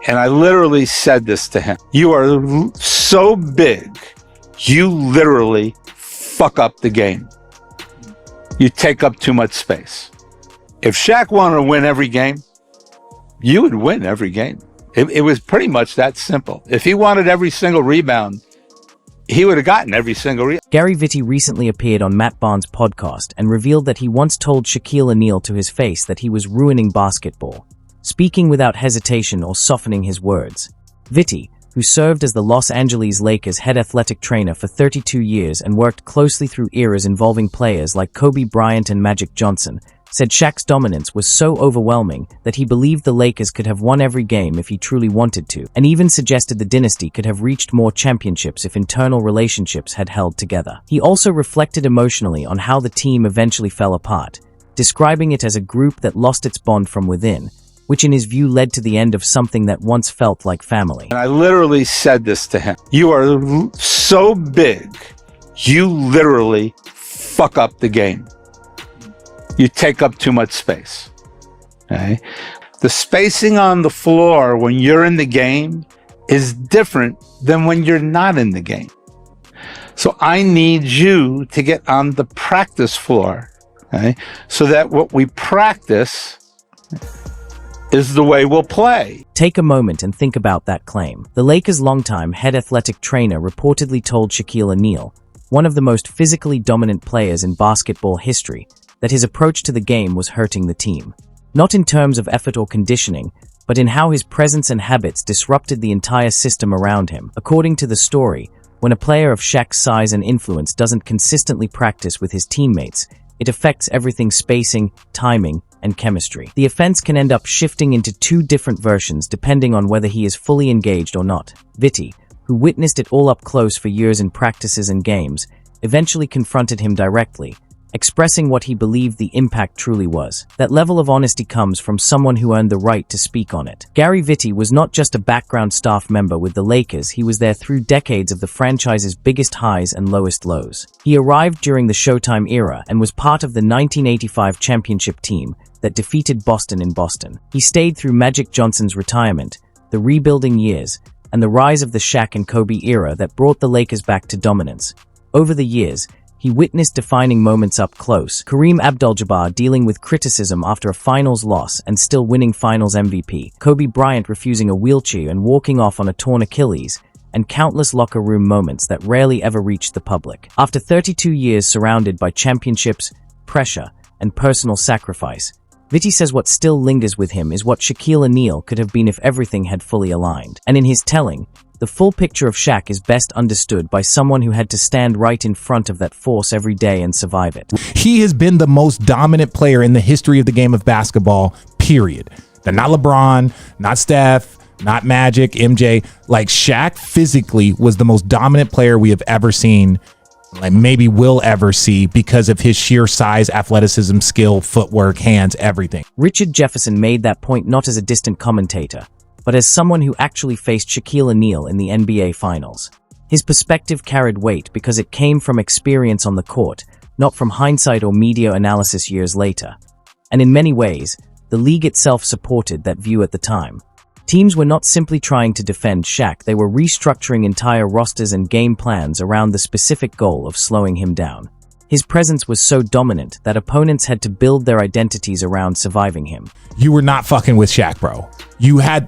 And I literally said this to him. You are so big, you literally fuck up the game. You take up too much space. If Shaq wanted to win every game, you would win every game. It was pretty much that simple. If he wanted every single rebound, he would have gotten every single rebound. Gary Vitti recently appeared on Matt Barnes' podcast and revealed that he once told Shaquille O'Neal to his face that he was ruining basketball, speaking without hesitation or softening his words. Vitti, who served as the Los Angeles Lakers head athletic trainer for 32 years and worked closely through eras involving players like Kobe Bryant and Magic Johnson, said Shaq's dominance was so overwhelming that he believed the Lakers could have won every game if he truly wanted to, and even suggested the Dynasty could have reached more championships if internal relationships had held together. He also reflected emotionally on how the team eventually fell apart, describing it as a group that lost its bond from within, which in his view led to the end of something that once felt like family. And I literally said this to him. You are so big, you literally fuck up the game. You take up too much space. Okay? The spacing on the floor when you're in the game is different than when you're not in the game. So I need you to get on the practice floor, okay? So that what we practice is the way we'll play. Take a moment and think about that claim. The Lakers' longtime head athletic trainer reportedly told Shaquille O'Neal, one of the most physically dominant players in basketball history, that his approach to the game was hurting the team. Not in terms of effort or conditioning, but in how his presence and habits disrupted the entire system around him. According to the story, when a player of Shaq's size and influence doesn't consistently practice with his teammates, it affects everything: spacing, timing, and chemistry. The offense can end up shifting into two different versions depending on whether he is fully engaged or not. Vitti, who witnessed it all up close for years in practices and games, eventually confronted him directly, expressing what he believed the impact truly was. That level of honesty comes from someone who earned the right to speak on it. Gary Vitti was not just a background staff member with the Lakers, he was there through decades of the franchise's biggest highs and lowest lows. He arrived during the Showtime era and was part of the 1985 championship team that defeated Boston in Boston. He stayed through Magic Johnson's retirement, the rebuilding years, and the rise of the Shaq and Kobe era that brought the Lakers back to dominance. Over the years, he witnessed defining moments up close: Kareem Abdul-Jabbar dealing with criticism after a finals loss and still winning finals MVP, Kobe Bryant refusing a wheelchair and walking off on a torn Achilles, and countless locker room moments that rarely ever reached the public. After 32 years surrounded by championships, pressure, and personal sacrifice, Vitti says what still lingers with him is what Shaquille O'Neal could have been if everything had fully aligned. And in his telling, the full picture of Shaq is best understood by someone who had to stand right in front of that force every day and survive it. He has been the most dominant player in the history of the game of basketball, period. Not LeBron, not Steph, not Magic, MJ. Like, Shaq physically was the most dominant player we have ever seen, like maybe will ever see, because of his sheer size, athleticism, skill, footwork, hands, everything. Richard Jefferson made that point not as a distant commentator, but as someone who actually faced Shaquille O'Neal in the NBA Finals. His perspective carried weight because it came from experience on the court, not from hindsight or media analysis years later. And in many ways, the league itself supported that view at the time. Teams were not simply trying to defend Shaq, they were restructuring entire rosters and game plans around the specific goal of slowing him down. His presence was so dominant that opponents had to build their identities around surviving him. You were not fucking with Shaq, bro.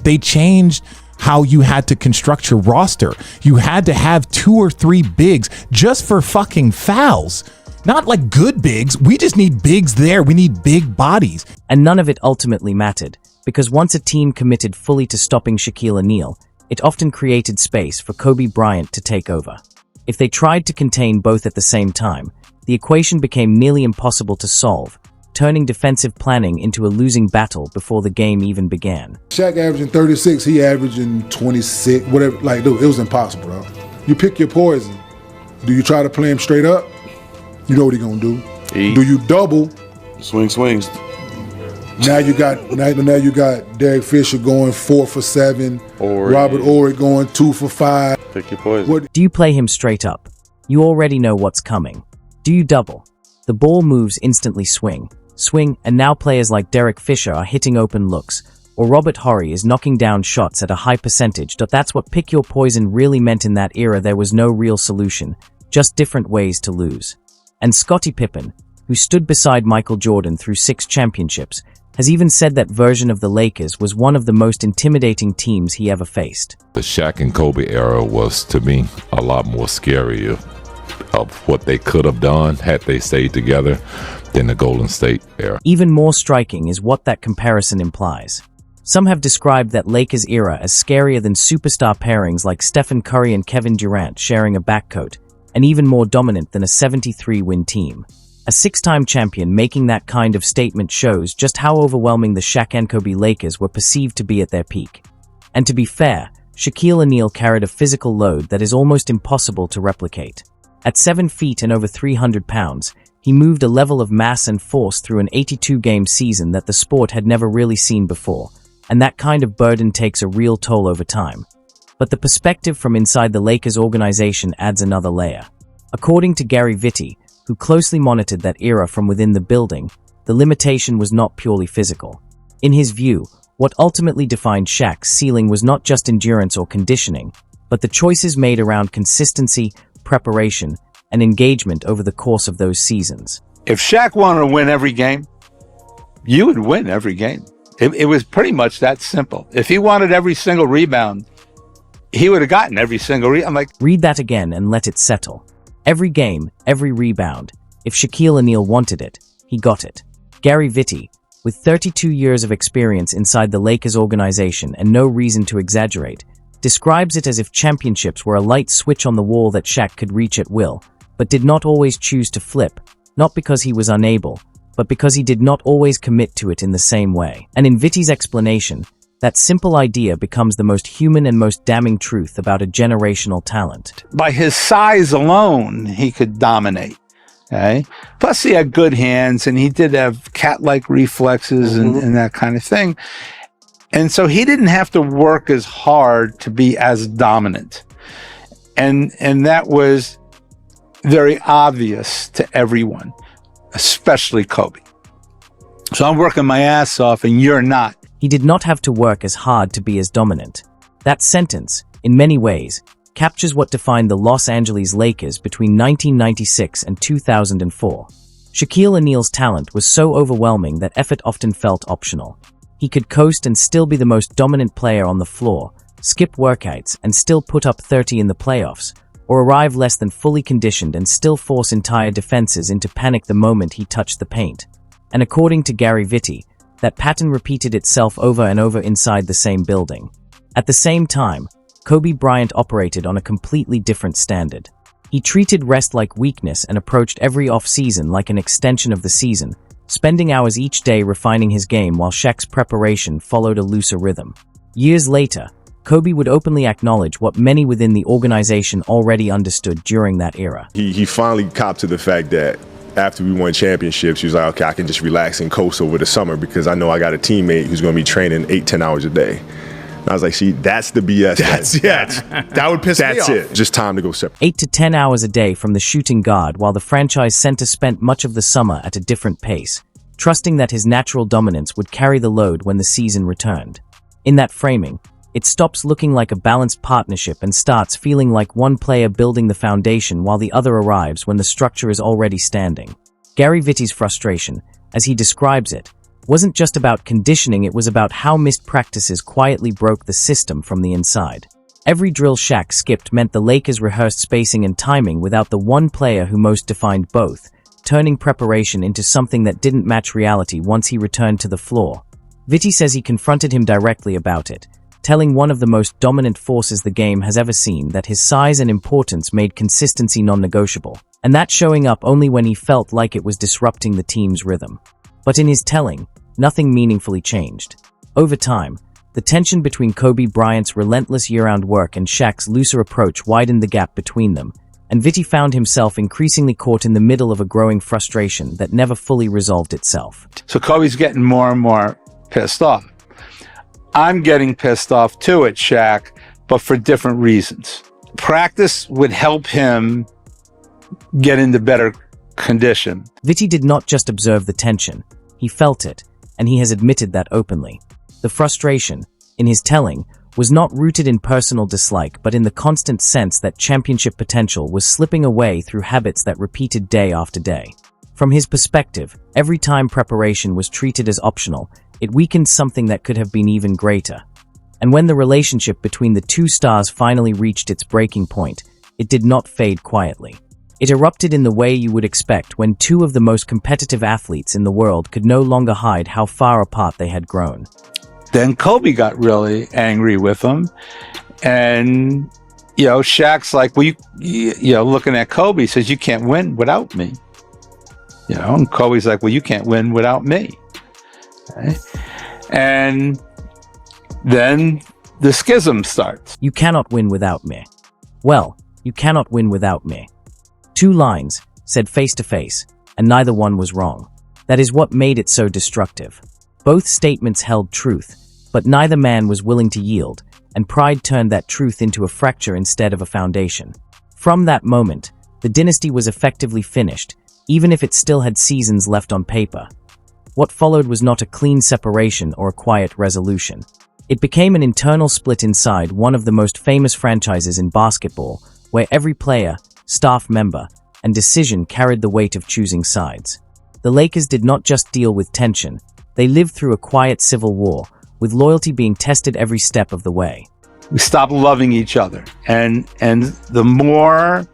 They changed how you had to construct your roster. You had to have 2 or 3 bigs just for fucking fouls. Not like good bigs. We just need bigs there. We need big bodies. And none of it ultimately mattered, because once a team committed fully to stopping Shaquille O'Neal, it often created space for Kobe Bryant to take over. If they tried to contain both at the same time, the equation became nearly impossible to solve, turning defensive planning into a losing battle before the game even began. Shaq averaging 36, he averaging 26, whatever. Like, dude, it was impossible, bro. You pick your poison. Do you try to play him straight up? You know what he gonna do. Do you double? Swings. Now you got Derek Fisher going 4 for 7, Robert Horry going 2 for 5. Pick your poison. Do you play him straight up? You already know what's coming. Do you double? The ball moves instantly, swing, and now players like Derek Fisher are hitting open looks, or Robert Horry is knocking down shots at a high percentage. That's what pick your poison really meant in that era. There was no real solution, just different ways to lose. And Scottie Pippen, who stood beside Michael Jordan through 6 championships, has even said that version of the Lakers was one of the most intimidating teams he ever faced. The Shaq and Kobe era was, to me, a lot more scary of what they could have done had they stayed together than the Golden State era. Even more striking is what that comparison implies. Some have described that Lakers era as scarier than superstar pairings like Stephen Curry and Kevin Durant sharing a backcoat, and even more dominant than a 73-win team. A 6-time champion making that kind of statement shows just how overwhelming the Shaq and Kobe Lakers were perceived to be at their peak. And to be fair, Shaquille O'Neal carried a physical load that is almost impossible to replicate. At 7 feet and over 300 pounds, he moved a level of mass and force through an 82-game season that the sport had never really seen before, and that kind of burden takes a real toll over time. But the perspective from inside the Lakers organization adds another layer. According to Gary Vitti, who closely monitored that era from within the building, the limitation was not purely physical. In his view, what ultimately defined Shaq's ceiling was not just endurance or conditioning, but the choices made around consistency, preparation, and engagement over the course of those seasons. If Shaq wanted to win every game, you would win every game. It was pretty much that simple. If he wanted every single rebound, he would have gotten every single rebound. Read that again and let it settle. Every game, every rebound. If Shaquille O'Neal wanted it, he got it. Gary Vitti, with 32 years of experience inside the Lakers organization and no reason to exaggerate, describes it as if championships were a light switch on the wall that Shaq could reach at will, but did not always choose to flip, not because he was unable, but because he did not always commit to it in the same way. And in Vitti's explanation, that simple idea becomes the most human and most damning truth about a generational talent. By his size alone, he could dominate. Okay? Plus, he had good hands, and he did have cat-like reflexes and that kind of thing. And so he didn't have to work as hard to be as dominant. And that was very obvious to everyone, especially Kobe. So I'm working my ass off, and you're not. He did not have to work as hard to be as dominant. That sentence, in many ways, captures what defined the Los Angeles Lakers between 1996 and 2004. Shaquille O'Neal's talent was so overwhelming that effort often felt optional. He could coast and still be the most dominant player on the floor, skip workouts and still put up 30 in the playoffs, or arrive less than fully conditioned and still force entire defenses into panic the moment he touched the paint. And according to Gary Vitti, that pattern repeated itself over and over inside the same building. At the same time, Kobe Bryant operated on a completely different standard. He treated rest like weakness and approached every off-season like an extension of the season, spending hours each day refining his game while Shaq's preparation followed a looser rhythm. Years later, Kobe would openly acknowledge what many within the organization already understood during that era. He finally copped to the fact that after we won championships, he was like, okay, I can just relax and coast over the summer because I know I got a teammate who's going to be training 8-10 hours a day. And I was like, see, that's the BS. That would piss me off. That's it. Just time to go separate. 8 to 10 hours a day from the shooting guard while the franchise center spent much of the summer at a different pace, trusting that his natural dominance would carry the load when the season returned. In that framing, it stops looking like a balanced partnership and starts feeling like one player building the foundation while the other arrives when the structure is already standing. Gary Vitti's frustration, as he describes it, wasn't just about conditioning, it was about how missed practices quietly broke the system from the inside. Every drill Shaq skipped meant the Lakers rehearsed spacing and timing without the one player who most defined both, turning preparation into something that didn't match reality once he returned to the floor. Vitti says he confronted him directly about it, telling one of the most dominant forces the game has ever seen that his size and importance made consistency non-negotiable, and that showing up only when he felt like it was disrupting the team's rhythm. But in his telling, nothing meaningfully changed. Over time, the tension between Kobe Bryant's relentless year-round work and Shaq's looser approach widened the gap between them, and Vitti found himself increasingly caught in the middle of a growing frustration that never fully resolved itself. So Kobe's getting more and more pissed off. I'm getting pissed off too at Shaq, but for different reasons. Practice would help him get into better condition. Vitti did not just observe the tension, he felt it, and he has admitted that openly. The frustration, in his telling, was not rooted in personal dislike but in the constant sense that championship potential was slipping away through habits that repeated day after day. From his perspective, every time preparation was treated as optional, it weakened something that could have been even greater. And when the relationship between the two stars finally reached its breaking point, it did not fade quietly. It erupted in the way you would expect when two of the most competitive athletes in the world could no longer hide how far apart they had grown. Then Kobe got really angry with him. And, Shaq's like, well, looking at Kobe, says, you can't win without me. And Kobe's like, well, you can't win without me. Okay? And then the schism starts. You cannot win without me. Well, you cannot win without me. Two lines, said face to face, and neither one was wrong. That is what made it so destructive. Both statements held truth, but neither man was willing to yield, and pride turned that truth into a fracture instead of a foundation. From that moment, the dynasty was effectively finished, even if it still had seasons left on paper. What followed was not a clean separation or a quiet resolution. It became an internal split inside one of the most famous franchises in basketball, where every player, staff member, and decision carried the weight of choosing sides. The Lakers did not just deal with tension, they lived through a quiet civil war, with loyalty being tested every step of the way. We stopped loving each other, and the more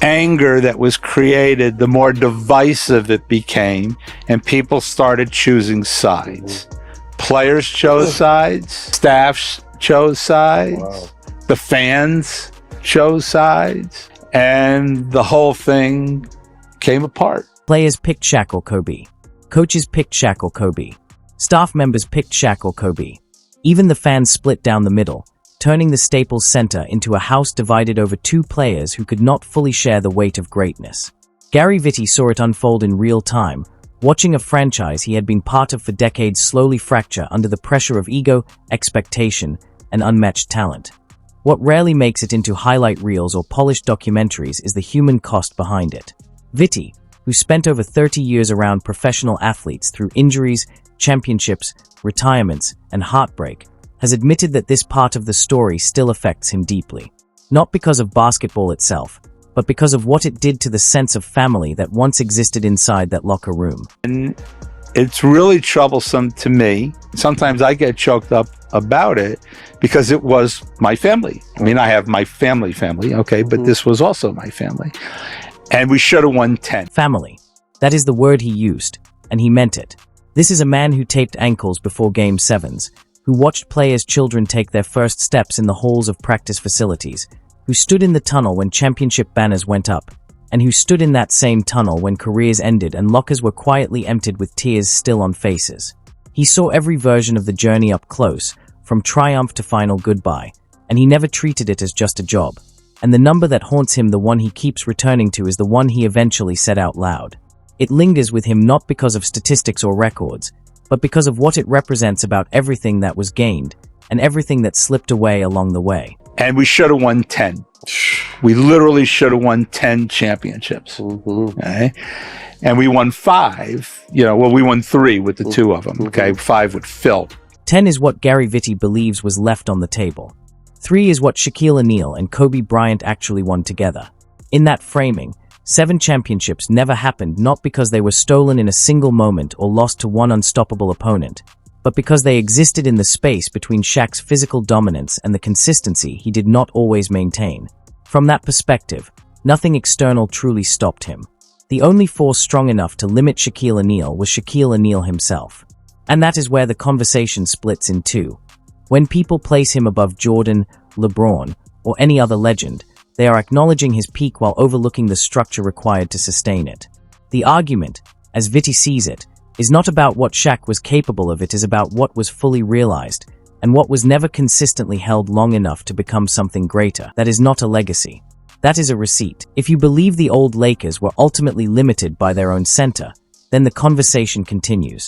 anger that was created, the more divisive it became, and people started choosing sides. Players chose sides, staffs chose sides, the fans chose sides, and the whole thing came apart. Players picked Shaq or Kobe. Coaches picked Shaq or Kobe. Staff members picked Shaq or Kobe. Even the fans split down the middle, turning the Staples Center into a house divided over two players who could not fully share the weight of greatness. Gary Vitti saw it unfold in real time, watching a franchise he had been part of for decades slowly fracture under the pressure of ego, expectation, and unmatched talent. What rarely makes it into highlight reels or polished documentaries is the human cost behind it. Vitti, who spent over 30 years around professional athletes through injuries, championships, retirements, and heartbreak, has admitted that this part of the story still affects him deeply. Not because of basketball itself, but because of what it did to the sense of family that once existed inside that locker room. And it's really troublesome to me. Sometimes I get choked up about it because it was my family. I mean, I have my family, okay, but this was also my family. And we should have won 10. Family. That is the word he used, and he meant it. This is a man who taped ankles before Game 7s, who watched players' children take their first steps in the halls of practice facilities, who stood in the tunnel when championship banners went up, and who stood in that same tunnel when careers ended and lockers were quietly emptied with tears still on faces. He saw every version of the journey up close, from triumph to final goodbye, and he never treated it as just a job. And the number that haunts him, the one he keeps returning to, is the one he eventually said out loud. It lingers with him not because of statistics or records, but because of what it represents about everything that was gained and everything that slipped away along the way. And we should have won 10. We literally should have won 10 championships. Okay? And we won 5. We won 3 with the 2 of them. Okay? 5 with Phil. 10 is what Gary Vitti believes was left on the table. 3 is what Shaquille O'Neal and Kobe Bryant actually won together. In that framing, 7 championships never happened not because they were stolen in a single moment or lost to one unstoppable opponent, but because they existed in the space between Shaq's physical dominance and the consistency he did not always maintain. From that perspective, nothing external truly stopped him. The only force strong enough to limit Shaquille O'Neal was Shaquille O'Neal himself. And that is where the conversation splits in two. When people place him above Jordan, LeBron, or any other legend, they are acknowledging his peak while overlooking the structure required to sustain it. The argument, as Vitti sees it, is not about what Shaq was capable of, it is about what was fully realized, and what was never consistently held long enough to become something greater. That is not a legacy. That is a receipt. If you believe the old Lakers were ultimately limited by their own center, then the conversation continues.